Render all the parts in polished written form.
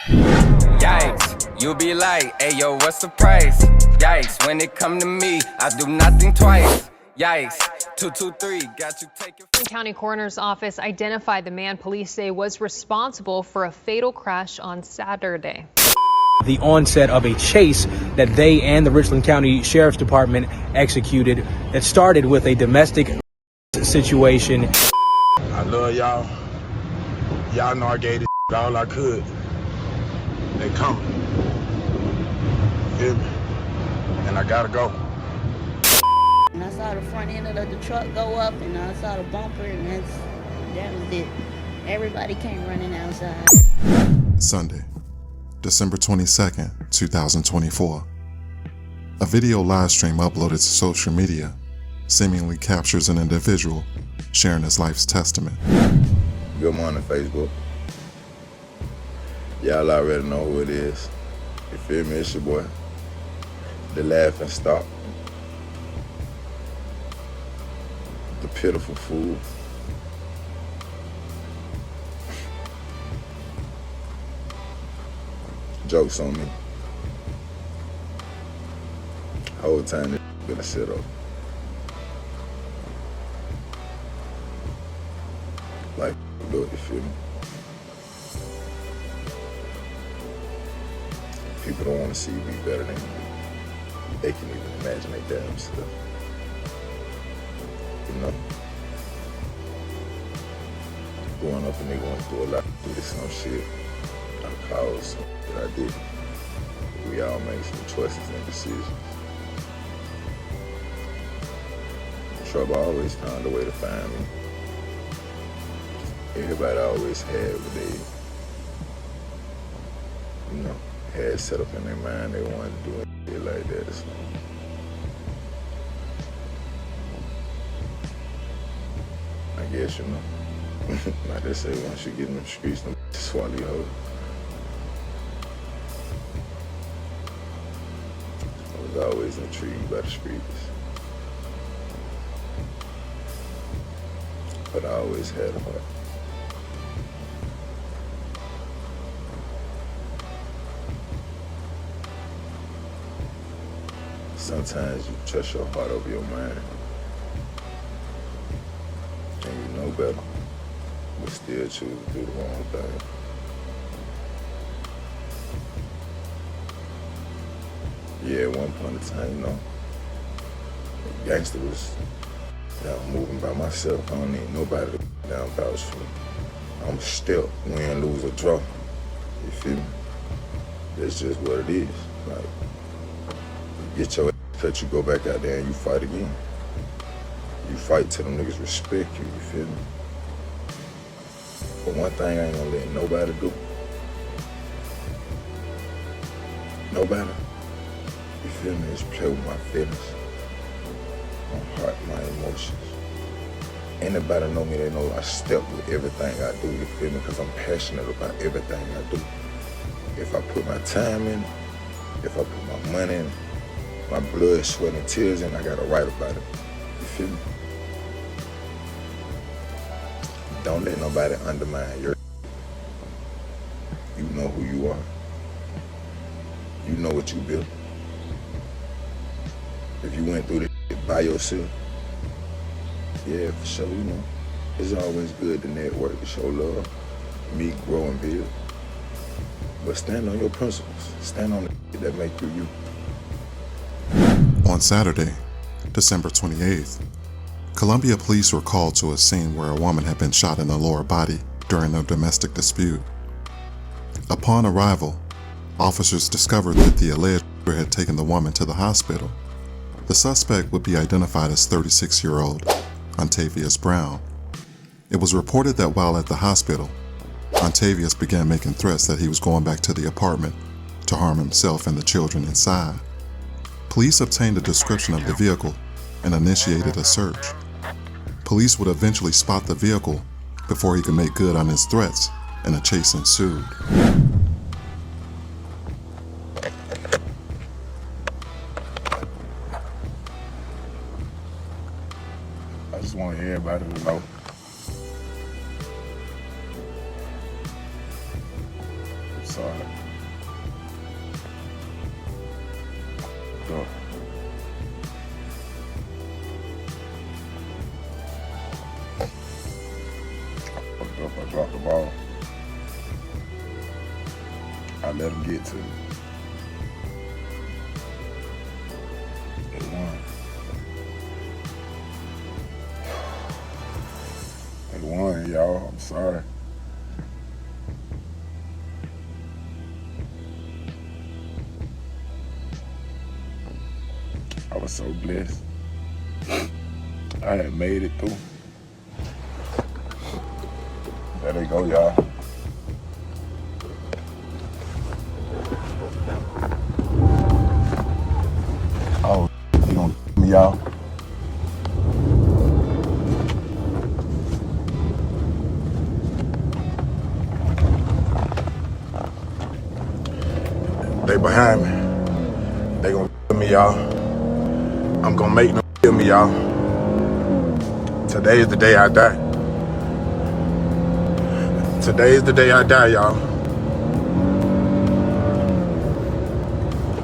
Yikes, you be like, hey yo, what's the price? Yikes, when it come to me, I do nothing twice. Yikes, 223, got you taking. County Coroner's Office identified the man police say was responsible for a fatal crash on Saturday. The onset of a chase that they and the Richland County Sheriff's Department executed that started with a domestic situation. I love y'all. Y'all know I gave this all I could. They coming. Feel me? And I gotta go. And I saw the front end of the truck go up, and I saw the bumper, and that was it. Everybody came running outside. Sunday, December 22nd, 2024. A video live stream uploaded to social media seemingly captures an individual sharing his life's testament. Good morning, Facebook. Y'all already know who it is. You feel me? It's your boy, the laughing stock, the pitiful fool. Jokes on me. Whole time this been a sit up. Like, do it, you feel me? People don't want to see you be better than you. They can even imagine their damn stuff. You know? Growing up and they going through a lot of some shit. I caused that I did. We all made some choices and decisions. Trouble always found a way to find me. Everybody always had what they, you know, had set up in their mind they wanted to do it like that. So. I guess, you know, like they say, once you get in the streets, them swallow you whole. I was always intrigued by the streets. But I always had a heart. Sometimes you trust your heart over your mind. And you know better, but still choose to do the wrong thing. Yeah, at one point in time, you know, gangster was moving by myself. I don't need nobody to down vouch for me. I'm still win, lose, or draw. You feel me? That's just what it is. Like, you get your ass cut, you go back out there and you fight again. You fight till them niggas respect you, you feel me? But one thing I ain't gonna let nobody do. Nobody. You feel me? Is play with my feelings, my heart, my emotions. Anybody know me, they know I step with everything I do, you feel me? Because I'm passionate about everything I do. If I put my time in, if I put my money in, my blood, sweat, and tears in, I gotta write about it. You feel me? Don't let nobody undermine your. You know who you are. You know what you built. If you went through this by yourself, yeah, for sure, you know. It's always good to network, to show love, meet, grow, and build. But stand on your principles. Stand on the that make you you. On Saturday, December 28th, Columbia police were called to a scene where a woman had been shot in the lower body during a domestic dispute. Upon arrival, officers discovered that the alleged shooter had taken the woman to the hospital. The suspect would be identified as 36-year-old Antavius Brown. It was reported that while at the hospital, Antavius began making threats that he was going back to the apartment to harm himself and the children inside. Police obtained a description of the vehicle and initiated a search. Police would eventually spot the vehicle before he could make good on his threats, and a chase ensued. I just want everybody to know. sorry. Go. I dropped the ball. I let him get to me. They won. They won, y'all. I'm sorry. I was so blessed. I had made it through. There they go, y'all. Oh, he gonna me, y'all. They behind me. They gonna me, y'all. I'm gonna make them kill me, y'all. Today is the day I die. Today is the day I die, y'all.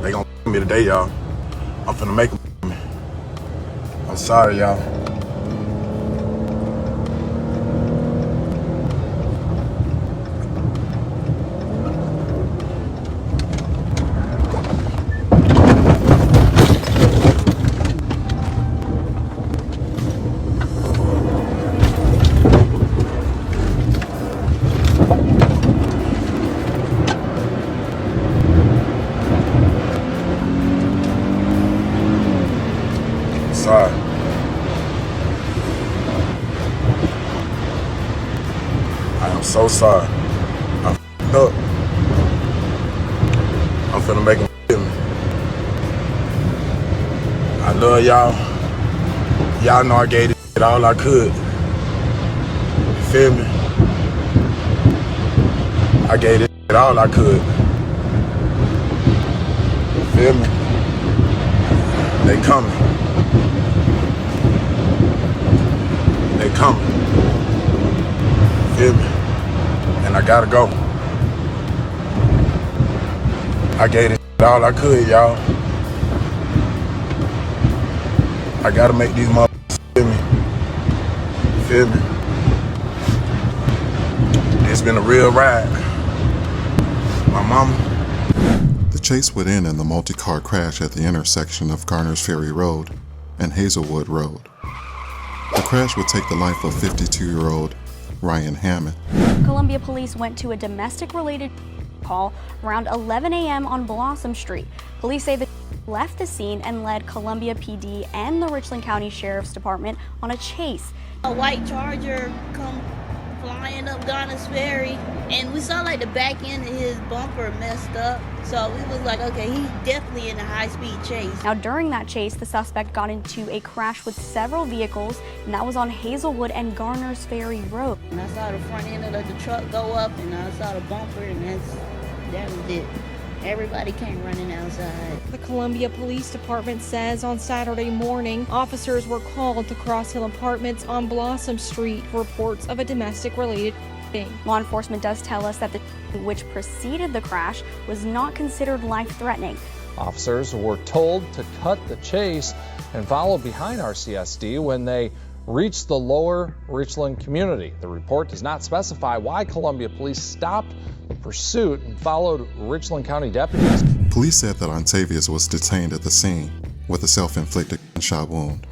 They gonna kill me today, y'all. I'm finna make them kill me. I'm sorry, y'all. Sorry. I am so sorry. I f***ed up. I'm finna make him kill me. I love y'all. Y'all know I gave it all I could. You feel me? I gave it all I could. You feel me? They coming. They coming. Feel me? And I gotta go. I gave it all I could, y'all. I gotta make these motherfuckers feel me. Feel me? It's been a real ride. My mama. The chase would end in the multi-car crash at the intersection of Garner's Ferry Road and Hazelwood Road. The crash would take the life of 52-year-old Ryan Hammond. Columbia police went to a domestic-related call around 11 a.m. on Blossom Street. Police say the left the scene and led Columbia PD and the Richland County Sheriff's Department on a chase. A white Charger come flying up Garner's Ferry, and we saw like the back end of his bumper messed up. So we was like, okay, he's definitely in a high-speed chase. Now during that chase, the suspect got into a crash with several vehicles, and that was on Hazelwood and Garner's Ferry Road. And I saw the front end of the truck go up, and I saw the bumper, and that was it. Everybody came running outside. The Columbia Police Department says on Saturday morning, officers were called to Cross Hill Apartments on Blossom Street for reports of a domestic-related thing. Law enforcement does tell us that the which preceded the crash was not considered life-threatening. Officers were told to cut the chase and follow behind RCSD when they reached the lower Richland community. The report does not specify why Columbia police stopped the pursuit and followed Richland County deputies. Police said that Antavius was detained at the scene with a self-inflicted gunshot wound.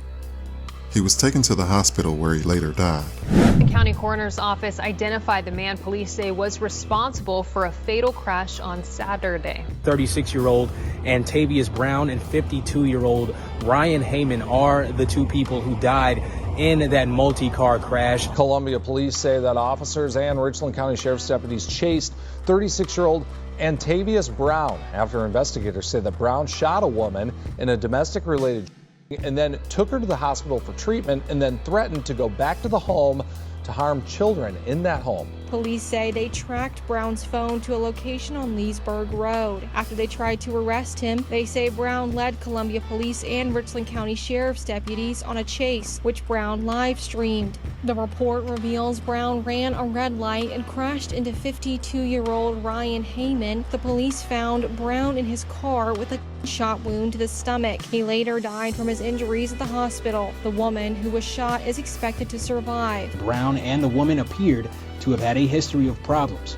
He was taken to the hospital where he later died. The county coroner's office identified the man police say was responsible for a fatal crash on Saturday. 36-year-old Antavius Brown and 52-year-old Ryan Hammond are the two people who died in that multi-car crash. Columbia police say that officers and Richland County Sheriff's deputies chased 36-year-old Antavius Brown after investigators say that Brown shot a woman in a domestic-related and then took her to the hospital for treatment and then threatened to go back to the home to harm children in that home. Police say they tracked Brown's phone to a location on Leesburg Road. After they tried to arrest him, they say Brown led Columbia Police and Richland County Sheriff's deputies on a chase, which Brown live-streamed. The report reveals Brown ran a red light and crashed into 52-year-old Ryan Heyman. The police found Brown in his car with a shot wound to the stomach. He later died from his injuries at the hospital. The woman who was shot is expected to survive. Brown and the woman appeared to have had a history of problems.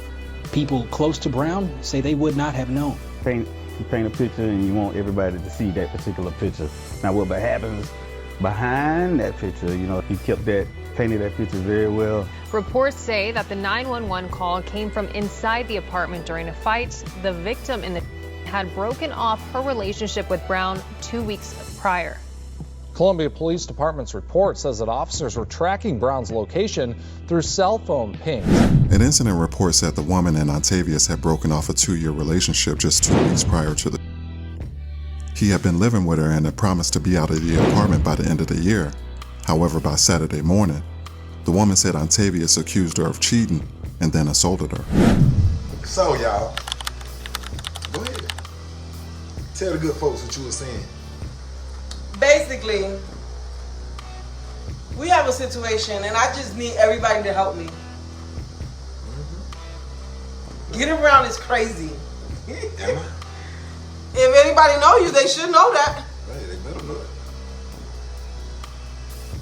People close to Brown say they would not have known. You paint a picture and you want everybody to see that particular picture. Now what happens behind that picture, he painted that picture very well. Reports say that the 911 call came from inside the apartment during a fight. The victim in the had broken off her relationship with Brown 2 weeks prior. Columbia Police Department's report says that officers were tracking Brown's location through cell phone pings. An incident report said the woman and Antavius had broken off a 2-year relationship just 2 weeks prior to the. He had been living with her and had promised to be out of the apartment by the end of the year. However, by Saturday morning, the woman said Antavius accused her of cheating and then assaulted her. So, y'all, go ahead. Tell the good folks what you were saying. Basically, we have a situation and I just need everybody to help me. GetIt Brown is crazy. Am I? If anybody know you, they should know that. Hey, they better know it.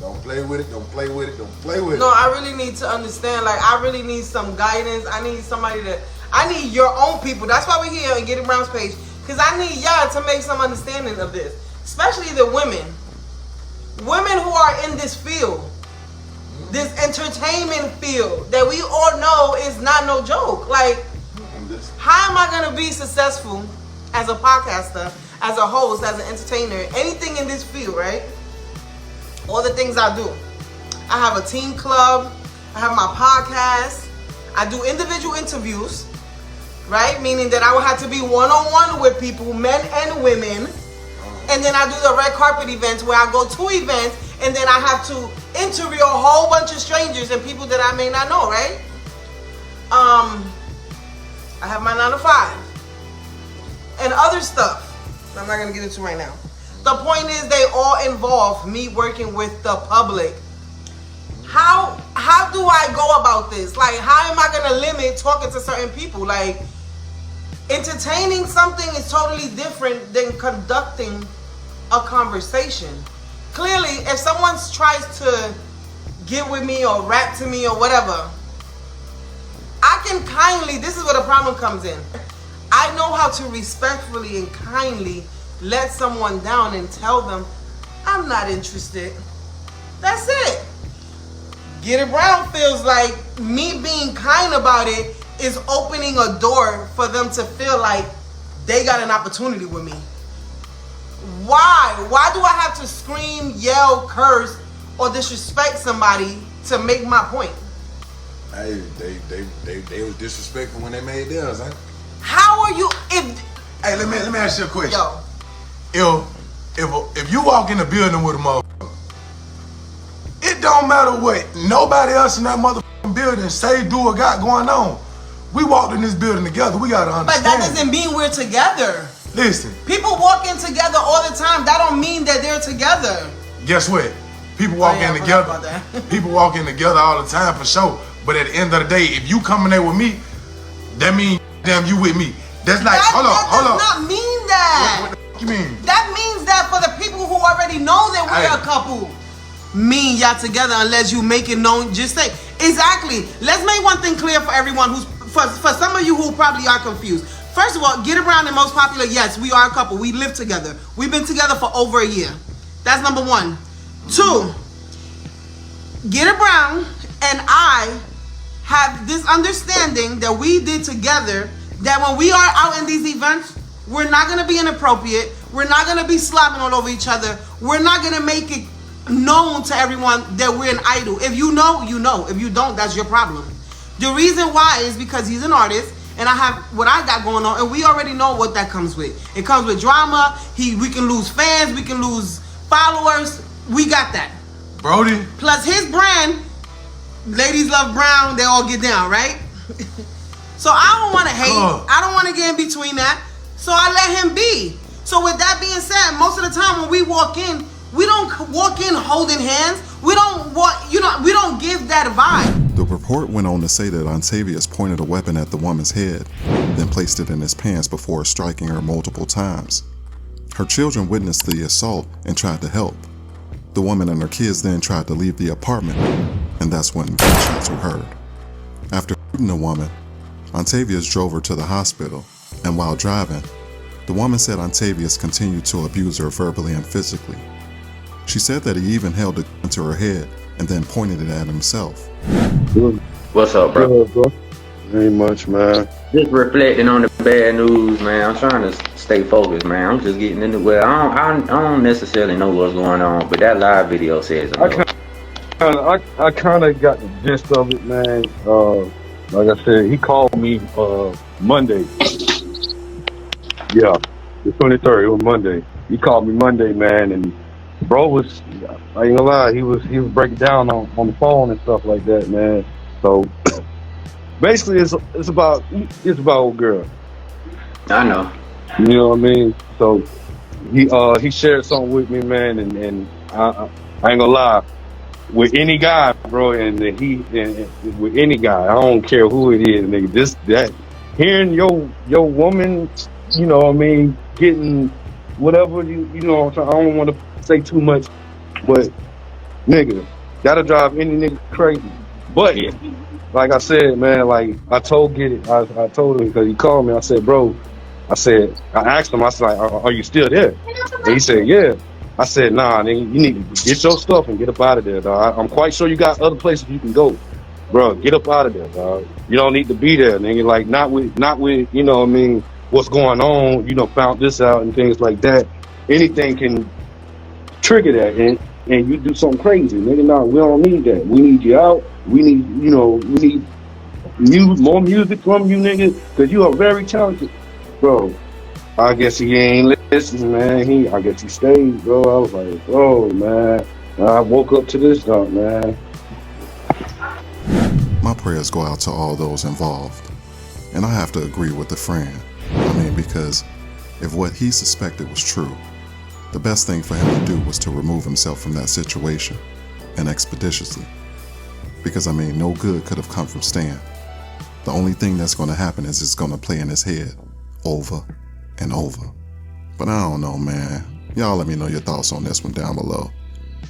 Don't play with it, don't play with it, don't play with it. No, I really need to understand. Like, I really need some guidance. I need somebody I need your own people. That's why we're here on GetIt Brown's page. Because I need y'all to make some understanding of this. Especially the women. Women who are in this field. This entertainment field that we all know is not no joke. Like, how am I going to be successful as a podcaster, as a host, as an entertainer, anything in this field, right? All the things I do. I have a team club. I have my podcast. I do individual interviews, right? Meaning that I will have to be one-on-one with people, men and women. And then I do the red carpet events where I go to events and then I have to interview a whole bunch of strangers and people that I may not know, right? I have my 9 to 5 and other stuff I'm not going to get into right now. The point is they all involve me working with the public. How do I go about this? Like, how am I going to limit talking to certain people? Like, entertaining something is totally different than conducting a conversation. Clearly, if someone tries to get with me or rap to me or whatever, I can kindly, this is where the problem comes in. I know how to respectfully and kindly let someone down and tell them, I'm not interested. That's it. GetIt Brown feels like me being kind about it is opening a door for them to feel like they got an opportunity with me. Why? Why do I have to scream, yell, curse, or disrespect somebody to make my point? Hey, they was disrespectful when they made theirs, huh? How are you? Hey, let me ask you a question. Yo. If you walk in the building with a motherfucker, it don't matter what nobody else in that motherfucking building say, do, or got going on. We walked in this building together. We gotta understand. But that doesn't mean we're together. Listen. People walk in together all the time. That don't mean that they're together. Guess what? People walk in together. People walk in together all the time for sure. But at the end of the day, if you coming there with me, that means damn you with me. That's like hold on. That does not mean that. What the fuck you mean? That means that for the people who already know that we're a couple, mean y'all together unless you make it known. Just say exactly. Let's make one thing clear for everyone who's for some of you who probably are confused. First of all, GetIt Brown and most popular, yes, we are a couple. We live together. We've been together for over a year. That's number 1. 2, GetIt Brown and I have this understanding that we did together that when we are out in these events, we're not going to be inappropriate. We're not going to be slobbing all over each other. We're not going to make it known to everyone that we're an idol. If you know, you know. If you don't, that's your problem. The reason why is because he's an artist and I have what I got going on and we already know what that comes with. It comes with drama. We can lose fans. We can lose followers. We got that. Brody. Plus his brand, Ladies Love Brown, they all get down, right? So I don't want to hate. I don't want to get in between that. So I let him be. So with that being said, most of the time when we walk in, we don't walk in holding hands. We don't we don't give that vibe. The report went on to say that Antavius pointed a weapon at the woman's head, then placed it in his pants before striking her multiple times. Her children witnessed the assault and tried to help. The woman and her kids then tried to leave the apartment, and that's when gunshots were heard. After shooting the woman, Antavius drove her to the hospital, and while driving, the woman said Antavius continued to abuse her verbally and physically. She said that he even held a gun to her head and then pointed it at himself. What's up, bro? Ain't much, man. Just reflecting on the bad news, man. I'm trying to stay focused, man. I'm just getting into I don't necessarily know what's going on, but that live video says I kind of got the gist of it, man. Like I said, he called me Monday. Yeah, the 23rd. It was Monday. He called me Monday, man, and bro was, I ain't gonna lie, he was breaking down on the phone and stuff like that, man. So basically, it's about old girl. I know. You know what I mean? So he shared something with me, man, and I ain't gonna lie, with any guy, bro, and with any guy, I don't care who it is, nigga. Hearing your woman, you know what I mean, getting whatever you know what I'm saying. I don't want to say too much, but nigga, that'll drive any nigga crazy. But like I said, man, like I told GetIt, I told him, because he called me. I said, bro, I asked him, I said, like, are you still there? And he said, yeah. I said, nah, nigga, you need to get your stuff and get up out of there, dog. I'm quite sure you got other places you can go, bro. Get up out of there, dog. You don't need to be there, nigga. Like not with, you know what I mean, what's going on, you know, found this out and things like that. Anything can trigger that and you do something crazy, nigga. Nah, we don't need that. We need you out. We need, you know, we need more music from you, nigga, because you are very talented, bro. I guess he ain't listening, man. I guess he stayed, bro. I was like, oh, man. I woke up to this stuff, man. My prayers go out to all those involved. And I have to agree with the friend. I mean, because if what he suspected was true, the best thing for him to do was to remove himself from that situation, and expeditiously. Because, I mean, no good could have come from Stan. The only thing that's going to happen is it's going to play in his head over and over. But I don't know, man. Y'all let me know your thoughts on this one down below.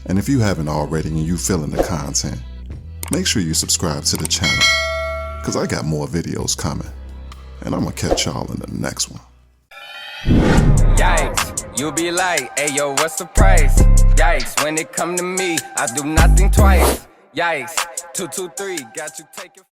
And if you haven't already and you feeling the content, make sure you subscribe to the channel, because I got more videos coming. And I'm going to catch y'all in the next one. Yikes, you be like, hey yo, what's the price? Yikes, when it come to me, I do nothing twice. Yikes, 223, got you taking